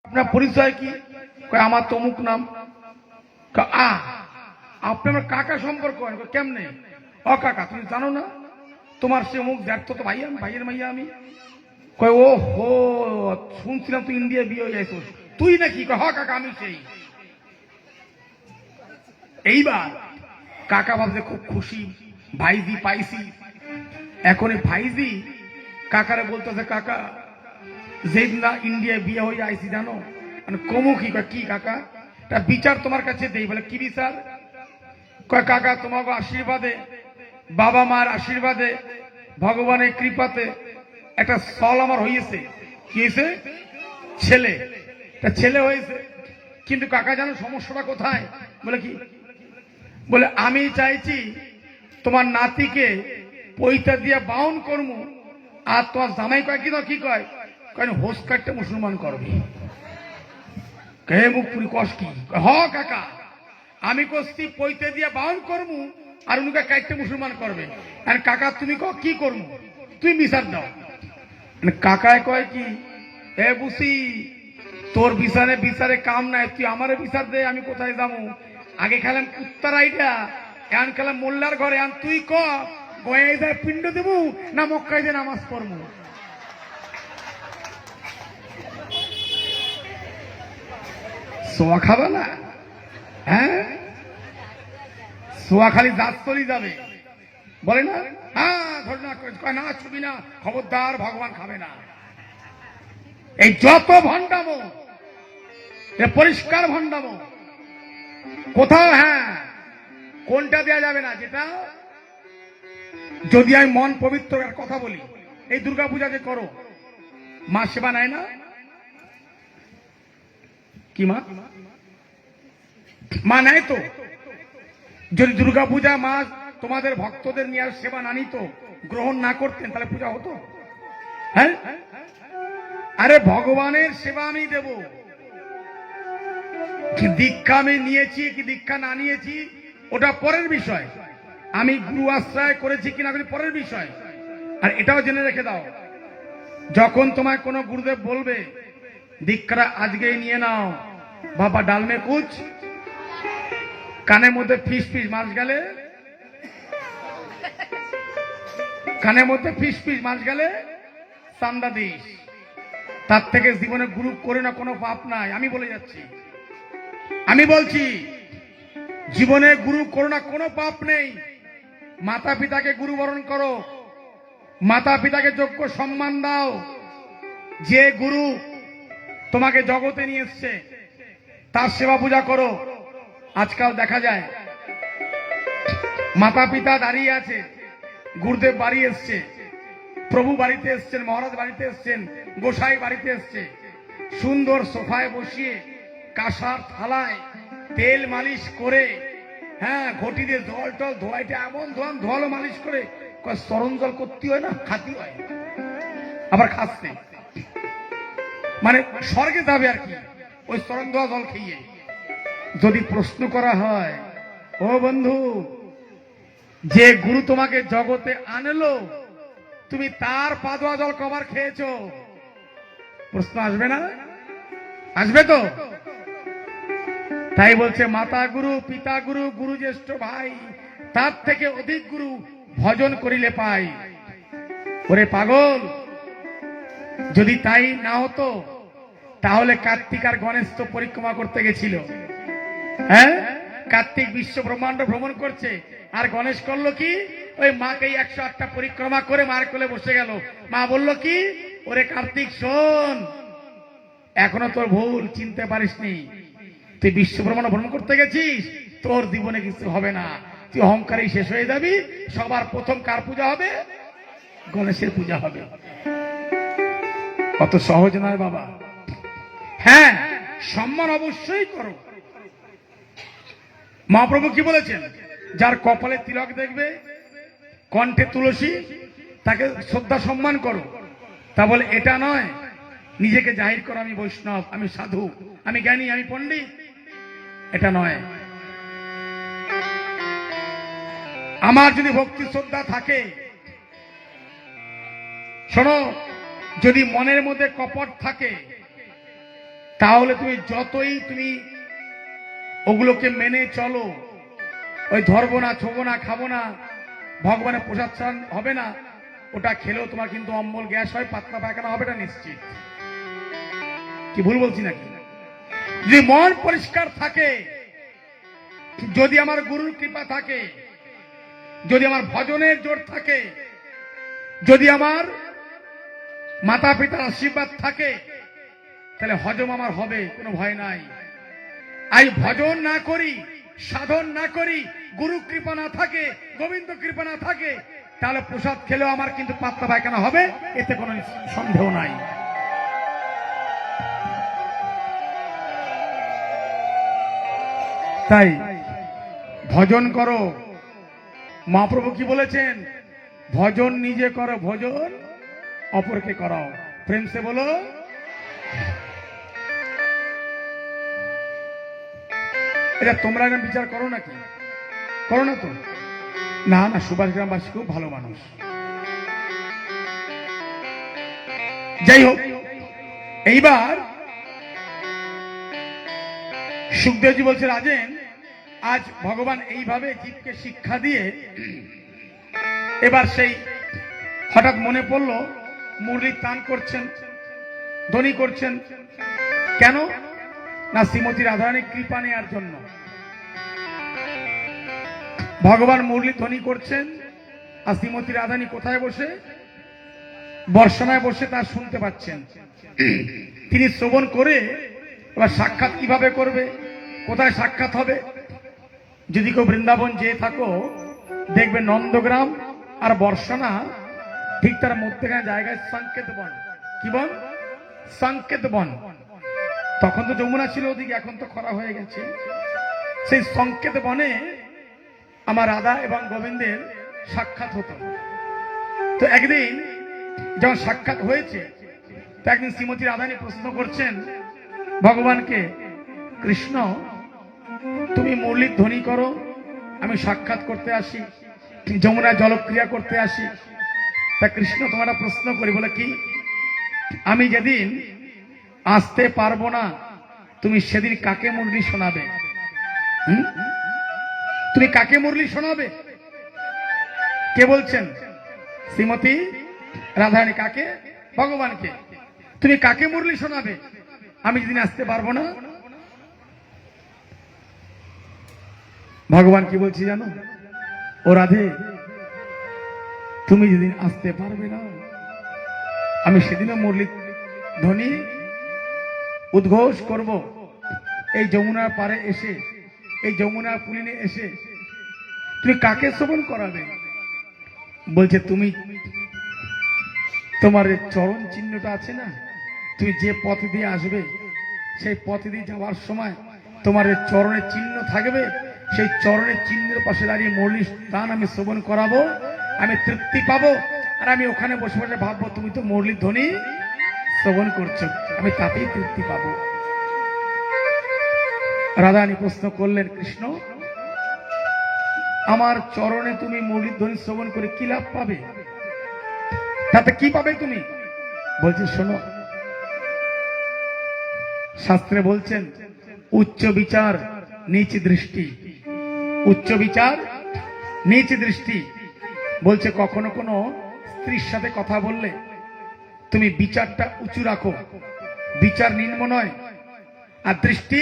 আপনার পরিচয় কি? আমার তমুক নাম। আপনি আমার কাকা সম্পর্ক কেমনে? ও কাকা তুমি জানো না তোমার সে মুখ দেখ তো ভাই, আমি ভাইয়ের মাইয়া আমি। কয় ও হো, শুনছিলাম তুই ইন্ডিয়া বিয়ে হয়ে যাইছ, তুই নাকি? হ কাকা আমি সেই। এইবার কাকা ভাবছে খুব খুশি, ভাইজি পাইছি। এখন ভাইজি কাকারে বলতেছে, কাকা যেদিন না ইন্ডিয়া বিয়ে হয়ে আইছি জানো কমু কি? কি কাকা বিচার তোমার কাছে দেই। বলে কি বিচার? কয় কাকা তোমাকে আশীর্বাদে, বাবা মার আশীর্বাদে, ভগবানের কৃপাতে একটা সল আমার হয়েছে। কি হয়েছে? ছেলে। ছেলে হয়েছে, কিন্তু কাকা জানো সমস্যাটা কোথায়? বলে কি? বলে আমি চাইছি তোমার নাতিকে পৈতা দিয়ে বাউন করবো, আর তোমার জামাই কয় কি কি কয় হোস কাটতে মুসলমান করবি। কে মুখ পুরি কষ কি? হ কাকা আমি কষ্টি পৈতে দিয়ে বাউন করবো, আর উনিকে কাটতে মুসলমান করবে। আর কাকা তুমি কি করবো? তুই বিচার দাও। কাকায় কয় কি, এ বুসি তোর বিচারে বিচারে কাম নাই, তুই আমারে বিচার দে, আমি কোথায় যাবো? আগে খেলাম কুত্তার আইডা, এখন খেলাম মোল্লার ঘরে। এখন তুই গয়ে যায় পিণ্ড দেবো না মক্কায় যে নামাজ পড়বো? সোয়া খাবে না? হ্যাঁ, সোয়া খালি দাঁত তলি যাবে বলে না? হ্যাঁ ধর না, ছবি না, খবরদার, ভগবান খাবে না। এই যত ভণ্ডামো, পরিষ্কার ভণ্ডামো কোথাও। হ্যাঁ, কোনটা দেয়া যাবে না? যেটা যদি আমি মন পবিত্র কথা বলি, এই দুর্গাপূজা যে করো, মা সেবা নেয় না? কি মা? মা নেয় তো। যদি দুর্গাপূজা মা তোমাদের ভক্তদের নিয়ে আর সেবা না নিত, গ্রহণ না করতেন, তাহলে পূজা হতো? হ্যাঁ, আরে ভগবানের সেবা আমি দেব। দীক্ষা আমি নিয়েছি কি দীক্ষা না নিয়েছি ওটা পরের বিষয়, আমি গুরু আশ্রয় করেছি কিনা পরের বিষয়। আর এটাও জেনে রেখে দাও, যখন তোমায় কোনো গুরুদেব বলবে দীক্ষাটা আজকেই নিয়ে নাও, বাবা ডালমে কুচ, কানের মধ্যে ফিস ফিস মাছ গেলে, কানের মধ্যে ফিস ফিস মাছ গেলে চান্দা দিস। তার থেকে জীবনে গুরু করে না, কোনো পাপ নাই। আমি বলে যাচ্ছি, আমি বলছি জীবনে গুরু করো না, কোনো পাপ নেই। মাতা পিতাকে গুরু বরণ করো, মাতা পিতাকে যোগ্য সম্মান দাও। যে গুরু তোমাকে জগতে নিয়ে এসছে তার সেবা পূজা করো। আজকাল দেখা যায় মাতা পিতা দাঁড়িয়ে আছে, গুরুদেব বাড়ি এসছে, প্রভু বাড়িতে এসছেন, মহারাজ বাড়িতে এসছেন, গোসাই বাড়িতে এসছে, সুন্দর সোফায় বসিয়ে কাঁসার থালায় তেল মালিশ করে, হ্যাঁ ঘটি দিয়ে জল টল ধোয়াইতে এমন ধোয়ালো মালিশ করে, চরণ জল করতে হয় না, খাতি হয়, আবার খাচ্ছে, মানে স্বর্গে যাবে আর কি ওই চরণ ধোয়া জল খেয়ে। যদি প্রশ্ন করা হয়, ও বন্ধু, যে গুরু তোমাকে জগতে আনলো, তুমি তার পা ধোয়া জল কবার খেয়েছো? প্রশ্ন আসবে না? আসবে তো। তাই বলছে মাতা গুরু, পিতা গুরু, গুরু জ্যেষ্ঠ ভাই, তার থেকে অধিক গুরু ভজন করিলে পাই। ওরে পাগল, যদি তাই না হতো তাহলে কার্তিক আর গণেশ তো পরিক্রমা করতে গেছিল। হ্যাঁ, কার্তিক বিশ্ব ব্রহ্মাণ্ড ভ্রমণ করছে, আর গণেশ করলো কি? ওই মাকে 108টা পরিক্রমা করে মার কোলে বসে গেল। মা বলল কি, ওরে কার্তিক শোন, এখনো তোর ভুল চিনতে পারিসনি, তুই বিশ্ব ব্রহ্মাণ্ড ভ্রমণ করতে গেছিস, তোর জীবনে কিছু হবে না, তুই অহংকারই শেষ হয়ে যাবি। সবার প্রথম কার পূজা হবে? গণেশের পূজা হবে। অত সহজ নয় বাবা। হ্যাঁ, সম্মান অবশ্যই করো। মহাপ্রভু কি বলেছেন? যার কপালে তিলক দেখবে, কণ্ঠে তুলসী, তাকে শ্রদ্ধা সম্মান করো। তা বলে এটা নয় নিজেকে জাহির করো আমি বৈষ্ণব, আমি সাধু, আমি জ্ঞানী, আমি পণ্ডিত, এটা নয়। আমার যদি ভক্তি শ্রদ্ধা থাকে, শোনো, যদি মনের মধ্যে কপট থাকে, তাহলে তুমি যতই তুমি ওগুলোকে মেনে চলো, ওই ধরবো না, ছোবো না, খাবো না, ভগবানের প্রসাদ ছাড়া হবে না, ওটা খেলেও তোমার কিন্তু অম্বল গ্যাস হয়, পাতলা পায়খানা হবে, এটা নিশ্চিত। কি ভুল বলছি নাকি? যদি মন পরিষ্কার থাকে, যদি আমার গুরুর কৃপা থাকে, যদি আমার ভজনের জোর থাকে, যদি আমার মাতা পিতার আশীর্বাদ থাকে, তাহলে হজম আমার হবে, কোনো ভয় নাই। আই ভজন না করি, সাধন না করি, গুরু কৃপা না থাকে, গোবিন্দ কৃপা না থাকে, তাহলে প্রসাদ খেলেও আমার কিন্তু পাতলা পায়খানা হবে, এতে কোনো সন্দেহ নাই। তাই ভজন করো। মহাপ্রভু কি বলেছেন? ভজন নিজে করো, ভজন অপরকে করাও। প্রেম সে বলো। এটা তোমরা এখন বিচার করো নাকি? করো না তো? না না, সুভাষ গ্রামবাসী খুব ভালো মানুষ। যাই হোক, এইবার সুখদেবজি বলছে, রাজেন, আজ ভগবান এইভাবে জীবকে শিক্ষা দিয়ে, এবার সেই হঠাৎ মনে পড়লো মুরলি তান করছেন, ধ্বনি করছেন। কেন? না শ্রীমতী রাধারানীর কৃপা নেওয়ার জন্য। ভগবান মুরলি ধ্বনি করছেন, আর শ্রীমতী রাধারানী কোথায় বসে? বর্ষণায় বসে তার শুনতে পাচ্ছেন। তিনি শ্রবণ করে এবার সাক্ষাৎ কিভাবে করবে, কোথায় সাক্ষাৎ হবে? যদি কেউ বৃন্দাবন যেয়ে থাকো, দেখবে নন্দগ্রাম আর বর্ষণা ঠিক তার মধ্যেখানে জায়গায় সংকেত বন। কি বন? সংকেত বন। তখন তো যমুনা ছিল ওদিকে, এখন তো খরা হয়ে গেছে। সেই সংকেত বনে আমার রাধা এবং গোবিন্দের সাক্ষাৎ হতো। তো একদিন যখন সাক্ষাৎ হয়েছে, তো একদিন শ্রীমতী রাধারানী প্রশ্ন করছেন ভগবানকে, কৃষ্ণ তুমি মুরলীর ধ্বনি করো, আমি সাক্ষাৎ করতে আসি, যমুনা জলক্রিয়া করতে আসি। তা কৃষ্ণ তোমার প্রশ্ন করি, বলে কি? আমি যেদিন আসতে পারবো না, তুমি সেদিন কাকে মুরলী শোনাবে? তুমি কাকে মুরলী শোনাবে? কে বলছেন? শ্রীমতী রাধারানী। কাকে? ভগবানকে। তুমি কাকে মুরলী শোনাবে আমি যেদিন আসতে পারবো না? ভগবান কি বলছি জানো? ও রাধে, তুমি যেদিন আসতে পারবে না, আমি সেদিনও মুরলী ধ্বনি উদ্ঘোষ করব। এই যমুনার পারে এসে, এই যমুনার পুলিনে এসে তুমি কাকে শ্রবণ করাবে? বলছে, তুমি তোমার চরণ চিহ্নটা আছে না, তুমি যে পথ দিয়ে আসবে, সেই পথ দিয়ে যাওয়ার সময় তোমার চরণের চিহ্ন থাকবে, সেই চরণের চিহ্নের পাশে দাঁড়িয়ে মুরলী গান আমি শ্রবণ করাবো, আমি তৃপ্তি পাবো। আর আমি ওখানে বসে বসে ভাববো, তুমি তো মুরলীর ধ্বনি শ্রবণ করছো, আমি তাতেই তৃপ্তি পাবো। রাধারানী প্রশ্ন করলেন, কৃষ্ণ আমার চরণে তুমি মুরলীর ধ্বনি শ্রবণ করে কি লাভ পাবে? তাতে কি পাবে তুমি? বলছে, শোনো, শাস্ত্রে বলছেন উচ্চ বিচার নিচ দৃষ্টি। উচ্চ বিচার নিচ দৃষ্টি বলছে, কখনো কোনো স্ত্রীর সাথে কথা বললে তুমি বিচারটা উঁচু রাখো, বিচার নিম্ন নয়, আর দৃষ্টি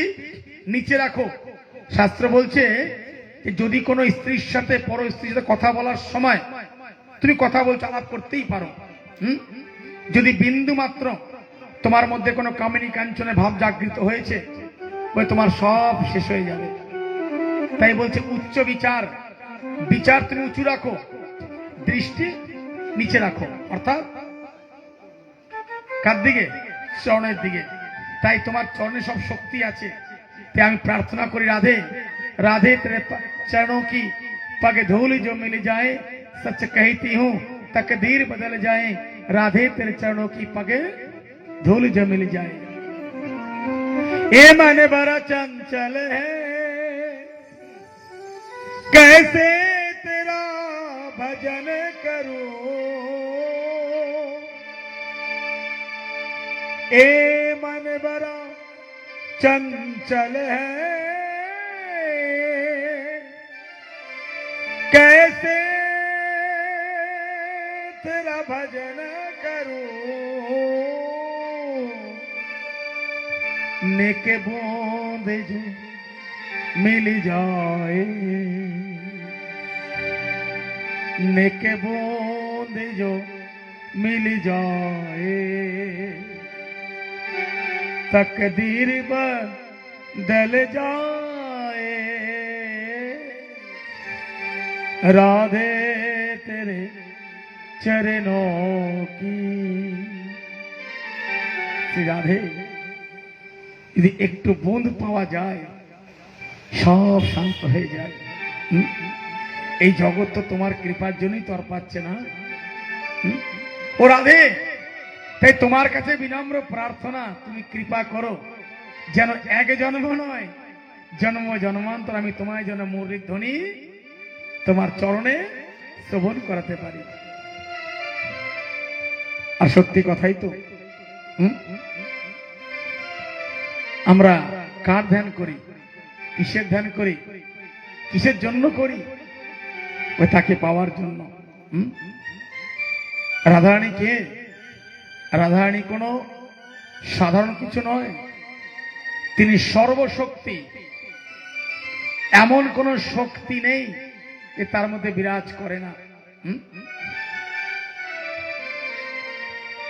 নিচে রাখো। শাস্ত্র বলছে যদি কোনো স্ত্রীর সাথে পর স্ত্রীর সাথে কথা বলার সময় তুমি কথা বলছো, আলাপ করতেই পারো, যদি বিন্দু মাত্র তোমার মধ্যে কোনো কামিনী কাঞ্চনের ভাব জাগৃত হয়েছে, তোমার সব শেষ হয়ে যাবে। তাই বলছে উচ্চ বিচার, বিচার তুমি উঁচু রাখো, দৃষ্টি নিচে রাখো, অর্থাৎ কার দিকে? চরণের দিকে। তাই তোমার চরণে সব শক্তি আছে। তাই আমি প্রার্থনা করি, রাধে राधे तेरे चरणों की पग धूल जो मिल जाए, सच कहती हूँ तकदीर बदल जाए, राधे तेरे चरणों की पग धूल जो मिल जाए। ये मन बड़ा चंचल है, कैसे तेरा भजन करूं, ए मन बड़ा चंचल है कैसे तेरा भजन करूं नेके बूंद जो मिल जाए नेके बूंद जो मिल जाए तकदीर बदल जाए राधे तेरे चरणों की राधे यदि একটু বুঁদ পাওয়া যায় সব শান্ত হয়ে যায়। এই জগৎ তো তোমার কৃপার জন্যই তো আর পাচ্ছে না। ও রাধে, তাই তোমার কাছে বিনম্র প্রার্থনা, তুমি কৃপা করো যেন এক জন্ম নয় জন্ম জন্মান্তর আমি তোমায় যেন মুরলীর ধ্বনি তোমার চরণে শ্রবণ করাতে পারি। আর সত্যি কথাই তো, আমরা কার ধ্যান করি, কিসের ধ্যান করি, কিসের জন্য করি? ওই তাকে পাওয়ার জন্য। রাধারানী কে? রাধারানী কোনো সাধারণ কিছু নয়, তিনি সর্বশক্তি। এমন কোন শক্তি নেই যে তার মধ্যে বিরাজ করে না।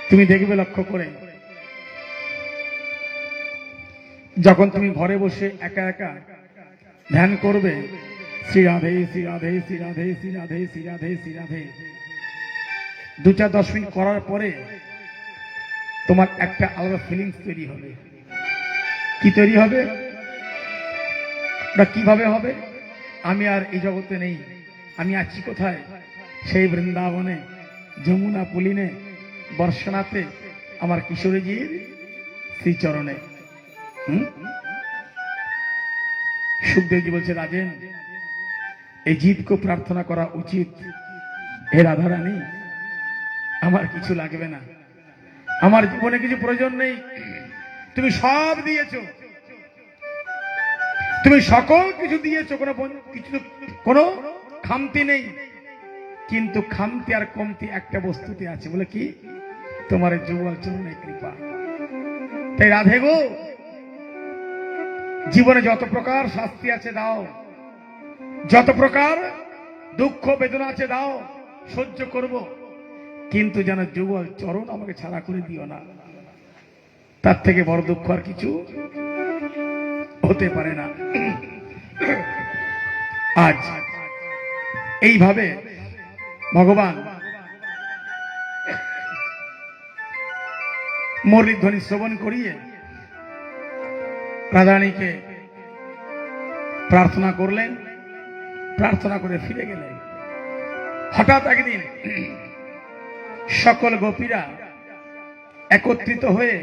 তুমি দেখবে লক্ষ্য করে, যখন তুমি ঘরে বসে একা একা ধ্যান করবে, শ্রী রাধে শ্রী রাধে শ্রী রাধে শ্রী রাধে শ্রী রাধে শ্রী রাধে, 2-4-10 মিনিট করার পরে তোমার একটা আলাদা ফিলিংস তৈরি হবে। কি তৈরি হবে? কিভাবে হবে? আমি আর এই জগতে নেই, আমি আছি কোথায়? সেই বৃন্দাবনে, যমুনা পুলিনে, বর্ষনাতে, আমার কিশোরীজির শ্রীচরণে। সুখদেবজি বলছে, রাজেন, এই জীবকে প্রার্থনা করা উচিত। হে রাধারানী, আমার কিছু লাগবে না, আমার জীবনে কিছু প্রয়োজন নেই, তুমি সব দিয়েছো, তুমি সকল কিছু দিয়েছো, কোনো খামতি নেই। কিন্তু খামতি আর কমতি একটা বস্তুতে আছে, বলে কি? তোমার যুগল চরণে কৃপা। তাই রাধে গো, জীবনে যত প্রকার শাস্তি আছে দাও, যত প্রকার দুঃখ বেদনা আছে দাও, সহ্য করব, কিন্তু যেন যুগল চরণ আমাকে ছাড়া করে দিও না। তার থেকে বড় দুঃখ আর কিছু হতে পারে না। আজ এইভাবে ভগবান মুরলীর ধ্বনি শ্রবণ করিয়ে রাধারানীকে প্রার্থনা করলেন, প্রার্থনা করে ফিরে গেলেন। হঠাৎ একদিন সকল গোপীরা একত্রিত হয়ে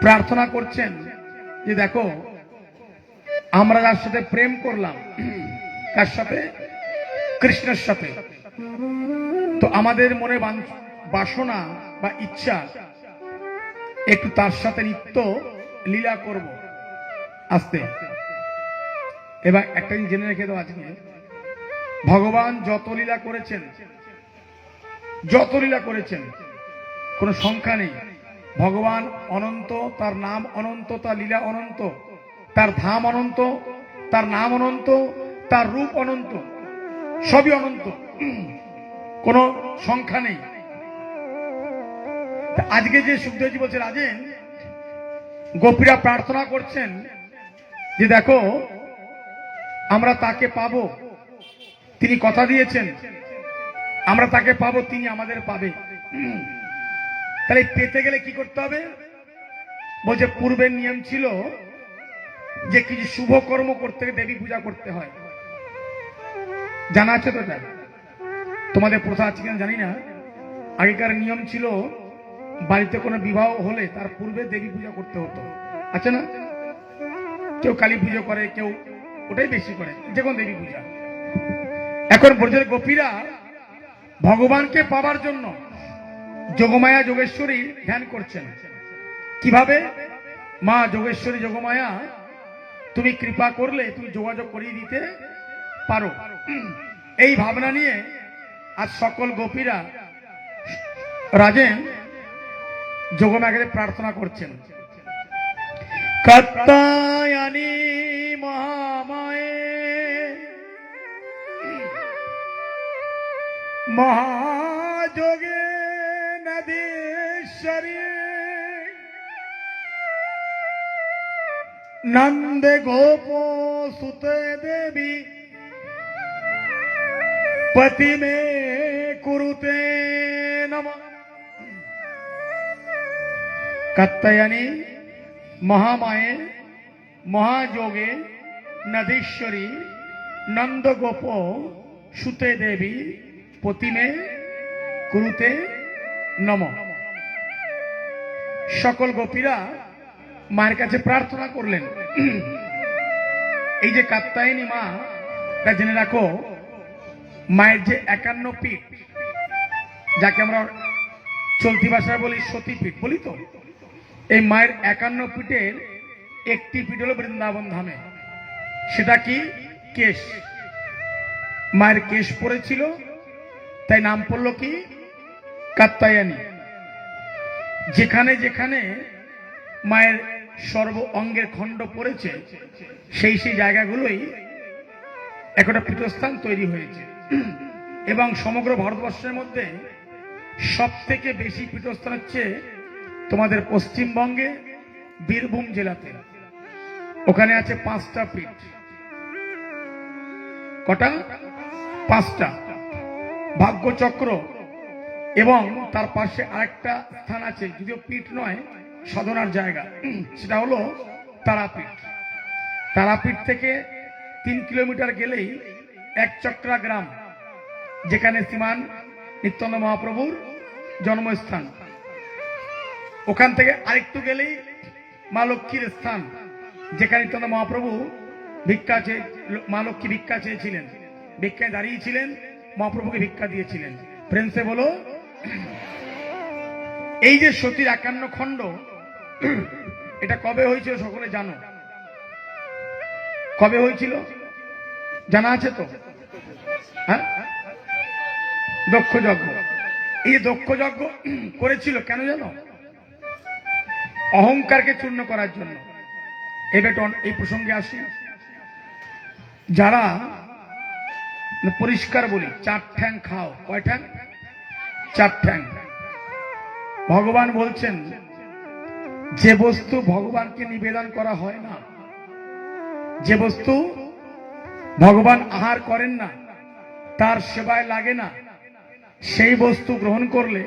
প্রার্থনা করছেন যে দেখো, আমরা যার সাথে প্রেম করলাম, কার সাথে? কৃষ্ণের সাথে, তো আমাদের মনে বাসনা বা ইচ্ছা একটু তার সাথে নিত্য লীলা করব। আস্তে এবার একটা জিনিস জেনে রেখে দাও, আজকে ভগবান যত লীলা করেছেন, যত লীলা করেছেন কোন সংখ্যা নেই। ভগবান অনন্ত, তার নাম অনন্ত, তার লীলা অনন্ত, তার ধাম অনন্ত, তার নাম অনন্ত, তার রূপ অনন্ত, সবই অনন্ত, কোন সংখ্যা নেই। আজকে যে সুখদেবজি বলছে, রাজেন, গোপীরা প্রার্থনা করছেন যে দেখো, আমরা তাকে পাবো, তিনি কথা দিয়েছেন, আমরা তাকে পাবো, তিনি আমাদের পাবে। তাহলে পেতে গেলে কি করতে হবে? বলছে পূর্বের নিয়ম ছিল যে কিছু শুভ কর্ম করতে দেবী পূজা করতে হয়, জানা আছে তো? তোমাদের প্রথা আছে কিনা জানি না। আগেকার নিয়ম ছিল বাড়িতে কোনো বিবাহ হলে তার পূর্বে দেবী পূজা করতে হতো, আছে না? কেউ কালী পুজো করে, কেউ ওটাই বেশি করে, যে কোনো দেবী পূজা। এখন ব্রজের গোপীরা ভগবানকে পাবার জন্য যোগমায়া যোগেশ্বরী ধ্যান করছেন। কিভাবে? মা যোগেশ্বরী যোগমায়া তুমি কৃপা করলে তুমি যোগাযোগ করিয়ে দিতে পারো। এই ভাবনা নিয়ে আজ সকল গোপীরা রাজেন যোগমায়াকে প্রার্থনা করছেন। কাত্যায়নী মহামায়ে মহাযোগে নদীশ্বরী नंदे गोपो सुते देवी पति में कुरुते नमः। कात्यायनी महामाये महाजोगे नदीश्वरी नंद गोपो सुते देवी पति में कुरुते नमः। सकल गोपीरा মায়ের কাছে প্রার্থনা করলেন। এই যে কাত্যায়নী মা, তা জেনে রাখো, মায়ের যে 51 পীঠ, যাকে আমরা চলতি ভাষায় বলি সতীপীঠ বলি, তো এই মায়ের 51 পীঠের একটি পীঠ হলো বৃন্দাবন ধামে। সেটা কি? কেশ। মায়ের কেশ পড়েছিল, তাই নাম পড়লো কি? কাত্যায়নী। যেখানে যেখানে মায়ের সর্ব অঙ্গের খণ্ড পড়েছে সেই সেই জায়গাগুলোই একটা পীঠস্থান তৈরি হয়েছে। এবং সমগ্র ভারতবর্ষের মধ্যে সব থেকে বেশি পীঠস্থান হচ্ছে তোমাদের পশ্চিমবঙ্গে বীরভূম জেলাতে। ওখানে আছে 5টা পীঠ। কটা? 5টা। ভাগ্যচক্র এবং তার পাশে আরেকটা স্থান আছে, যদিও পীঠ নয়, সাধনার জায়গা, সেটা হলো তারাপীঠ। তারাপীঠ থেকে 3 কিলোমিটার গেলেই একচক্রা গ্রাম, যেখানে শ্রীমান নিত্যানন্দ মহাপ্রভুর জন্মস্থান। ওখান থেকে আরেকটু গেলেই মা লক্ষ্মীর স্থান, যেখানে নিত্যানন্দ মহাপ্রভু মা লক্ষ্মী ভিক্ষা চেয়েছিলেন, ভিক্ষায় দাঁড়িয়েছিলেন, মহাপ্রভুকে ভিক্ষা দিয়েছিলেন। ফ্রেন্সে বলো, এই যে সতীর 51 খণ্ড, এটা কবে হয়েছিল সকলে জানো? কবে হয়েছিল জানা আছে তো? হ্যাঁ, দক্ষ যজ্ঞ। এই দক্ষ যজ্ঞ করেছিল কেন জানো? অহংকারকে চূর্ণ করার জন্য। এবার এই প্রসঙ্গে আসি। যারা পরিষ্কার বলি 4 ঠ্যাং খাও, কয় ঠ্যাং? 4 ঠ্যাং। ভগবান বলছেন, যে বস্তু ভগবানকে নিবেদন করা হয় না, যে বস্তু ভগবান আহার করেন না, তার সেবায় লাগে না, সেই বস্তু গ্রহণ করলে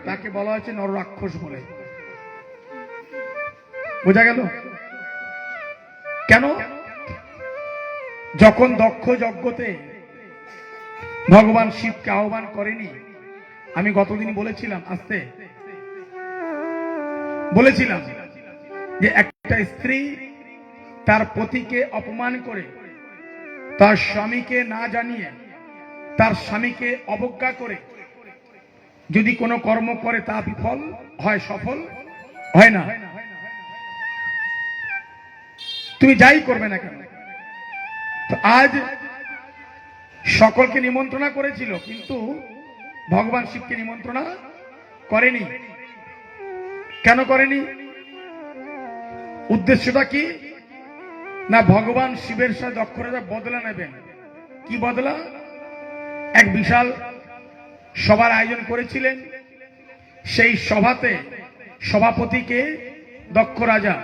তাকে বলা হয়েছে নররাক্ষস বলে। বোঝা গেল? কেন? যখন দক্ষ যজ্ঞতে ভগবান শিবকে আহ্বান করেনি, আমি গতদিন বলেছিলাম, আসতে বলেছিলাম যে একটা স্ত্রী তার পতিকে অপমান করে, তার স্বামীকে না জানিয়ে, তার স্বামীকে অবজ্ঞা করে যদি কোনো কর্ম করে, তা বিফল হয়, সফল হয় না। তুমি যাই করবে না কেন। তো আজ সকলকে নিমন্ত্রণা করেছিল, কিন্তু ভগবান শিবকে নিমন্ত্রণা করেনি। কেন করেনি? উদ্দেশ্যটা কি? না, ভগবান শিবের সাথে দক্ষ রাজা বদলা নেবেন। কি বদলা? এক বিশাল সভার আয়োজন করেছিলেন। সেই সভাতে সভাপতিকে দক্ষ রাজা,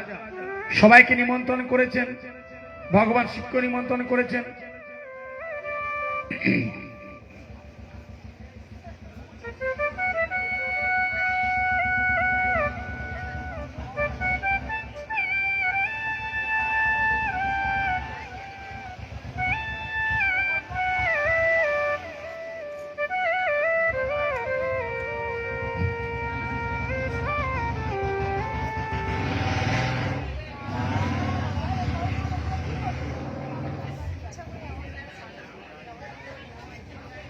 সবাইকে নিমন্ত্রণ করেছেন, ভগবান শিবকে নিমন্ত্রণ করেছেন।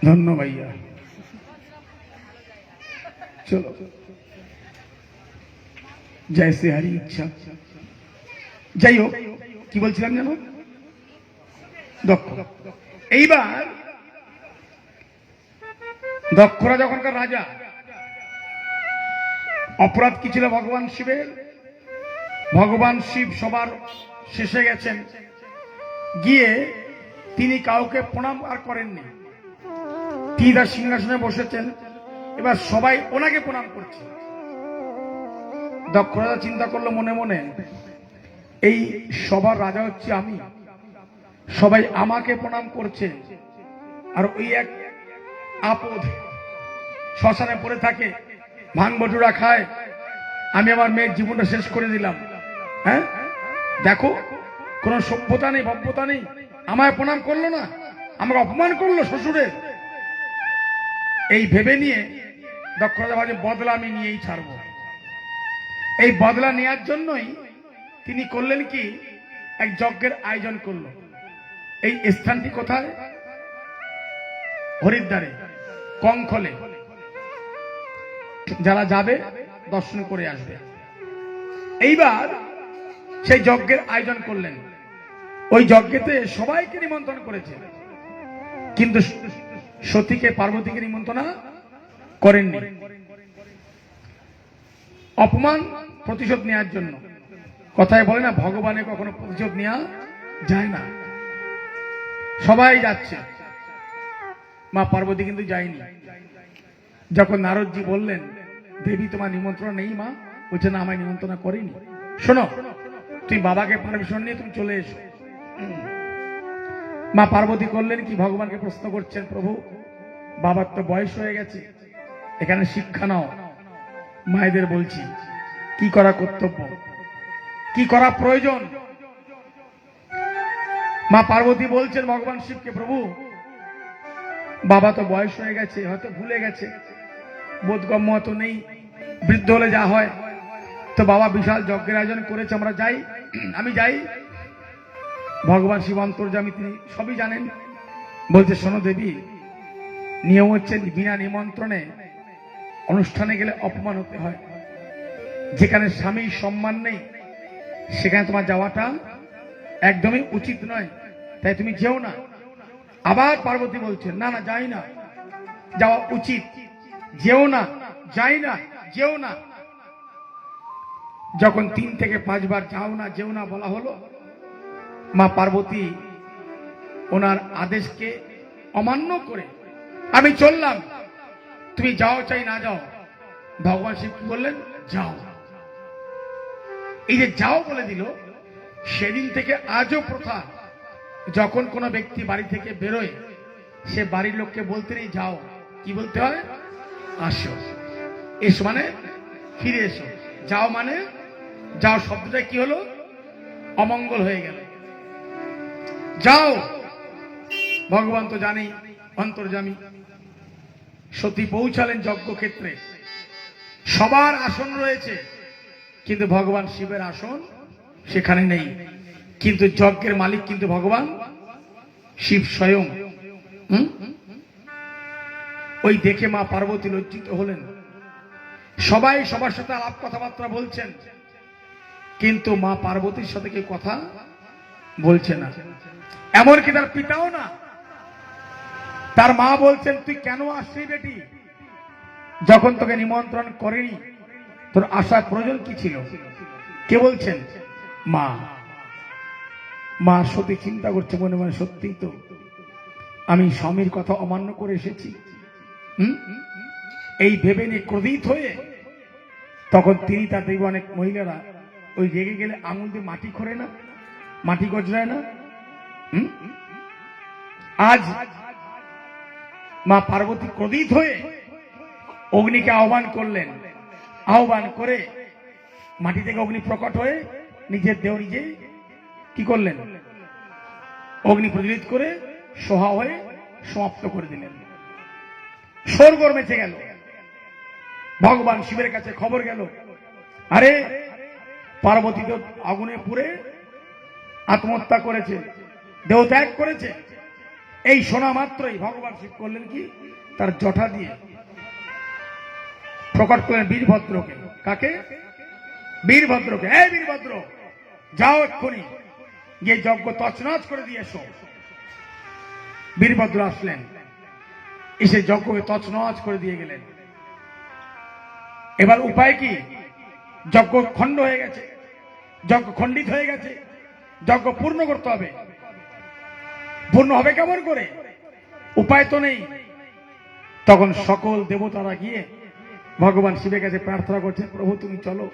ধন্য ভাইয়া, চলো। জয়সে হারি ইচ্ছা। যাই হোক, কি বলছিলাম জানো? দক্ষ। এইবার দক্ষরা যখনকার রাজা, অপরাধ কি ছিল ভগবান শিবের? ভগবান শিব সবার শেষে গেছেন, গিয়ে তিনি কাউকে প্রণাম আর করেননি। তিনি তার সিংহাসনে বসেছেন, এবার সবাই ওনাকে প্রণাম করছে। দক্ষ রাজা চিন্তা করলো মনে মনে, এই সবার রাজা হচ্ছে আমি, সবাই আমাকে প্রণাম করছে, আর ওই এক আপদ শ্মশানে পড়ে থাকে, ভাঙ বটুরা খায়, আমি আমার মেয়ের জীবনটা শেষ করে দিলাম। হ্যাঁ, দেখো কোন সভ্যতা নেই, ভব্যতা নেই, আমায় প্রণাম করলো না, আমাকে অপমান করলো শ্বশুরের। এই ভেবে নিয়ে দক্ষ রাজা ভাবে বদলা আমি নিয়েই ছাড়বো। এই বদলা নেওয়ার জন্যই তিনি করলেন কি, এক যজ্ঞের আয়োজন করলো। এই স্থানটি কোথায়? হরিদ্বারে, কঙ্খলে। যারা যাবে দর্শন করে আসবে। এইবার সেই যজ্ঞের আয়োজন করলেন। ওই যজ্ঞেতে সবাইকে নিমন্ত্রণ করেছে, কিন্তু সতীকে, পার্বতীকে নিমন্ত্রণ করেননি। অপমান প্রতিশোধ নেওয়ার জন্য। কথায় বলে না, ভগবানের কখনো প্রতিশোধ নেওয়া যায় না। সবাই যাচ্ছে, মা পার্বতী কিন্তু যায়নি। যখন নারদজি বললেন, দেবী তোমার নিমন্ত্রণ নেই মা, বলছে না, আমায় নিমন্ত্রণ করেনি। শোনো, তুমি বাবাকে পারমিশন নিয়ে তুমি চলে এসো। মা পার্বতী করলেন কি, ভগবানকে প্রশ্ন করছেন, প্রভু বাবার তো বয়স হয়ে গেছে, এখানে শিক্ষা নাও। মায়েদের বলছি কি করা কর্তব্য, কি করা প্রয়োজন। মা পার্বতী বলছেন ভগবান শিবকে, প্রভু বাবা তো বয়স হয়ে গেছে, হয়তো ভুলে গেছে, বোধগম্য তো নেই, বৃদ্ধ হলে যা হয়। তো বাবা বিশাল যজ্ঞের আয়োজন করেছে, আমরা যাই, আমি যাই। ভগবান শিব অন্তর্যামী, তিনি সবই জানেন। বলছে, শোনো দেবী, নিয়ম হচ্ছে বিনা নিমন্ত্রণে অনুষ্ঠানে গেলে অপমান হতে হয়। যেখানে স্বামীর সম্মান নেই সেখানে তোমার যাওয়াটা একদমই উচিত নয়, তাই তুমি যেও না। আবার পার্বতী বলছেন, না না, যাই না, যাওয়া উচিত, যেও না, যাই না, যেও না। যখন 3 থেকে 5 বার যাও না, যেও না বলা হলো, মা পার্বতী ওনার আদেশকে অমান্য করে, আমি চললাম, তুমি যাও চাই না যাও। ভগবান শিব কি বললেন, যাও। এই যে যাও বলে দিল, সেদিন থেকে আজও প্রথা, যখন কোনো ব্যক্তি বাড়ি থেকে বেরোয়, সে বাড়ির লোককে বলতে নেই যাও, কি বলতে হয়, আসো। এসো মানে ফিরে এসো, যাও মানে যাও। শব্দটা কি হলো, অমঙ্গল হয়ে গেল। যাও। ভগবান তো জানেই অন্তর্যামী। সতী পৌঁছালেন যজ্ঞক্ষেত্রে, সবার আসন রয়েছে, কিন্তু ভগবান শিবের আসন সেখানে নেই। কিন্তু যজ্ঞের মালিক কিন্তু ভগবান শিব স্বয়ং। ওই দেখে মা পার্বতী লজ্জিত হলেন। সবাই সবার সাথে আলাপ কথাবার্তা বলছেন, কিন্তু মা পার্বতীর সাথে কেউ কথা বলছে না। এমনকি তার পিতাও না। তার মা বলছেন, তুই কেন আসলি বেটি, যখন তোকে নিমন্ত্রণ করেনি, তোর আসার প্রয়োজন কি ছিল? কে বলছেন? মা। মা সত্যি চিন্তা করছে মনে মনে, সত্যিই তো আমি স্বামীর কথা অমান্য করে এসেছি। এই ভেবে নিয়ে ক্রোধিত হয়ে তখন তিনি, তার দেখবে অনেক মহিলারা ওই রেগে গেলে আঙুল দিয়ে মাটি খোরে না, মাটি গজরায় না। আজ মা পার্বতী ক্রোধিত হয়ে অগ্নিকে আহ্বান করলেন। আহ্বান করে মাটি থেকে অগ্নি প্রকট হয়ে নিজের দেহ নিজে কি করলেন, অগ্নি প্রজ্বলিত করে সোহা হয়ে সমাপ্ত করে দিলেন। সরগর মেচে গেল। ভগবান শিবের কাছে খবর গেল, আরে পার্বতী তো আগুনে পুড়ে আত্মহত্যা করেছে, দেহ ত্যাগ করেছে। এই শোনা মাত্রই ভগবান শিব করলেন কি, তার জটা দিয়ে প্রকট করলেন বীরভদ্রকে। কাকে? বীরভদ্রকে, এই বীরভদ্র যাও এক্ষুনি গিয়ে যজ্ঞ তছনছ করে দিয়ে এসো। বীরভদ্র আসলেন, এসে যজ্ঞকে তছনছ করে দিয়ে গেলেন। এবার উপায় কি? যজ্ঞ খণ্ড হয়ে গেছে, যজ্ঞ খণ্ডিত হয়ে গেছে, যজ্ঞ পূর্ণ করতে হবে। পূর্ণ হবে কেমন করে? উপায় তো নেই। তখন সকল দেবতারা গিয়ে ভগবান শিবের কাছে প্রার্থনা করছে, প্রভু তুমি চলো,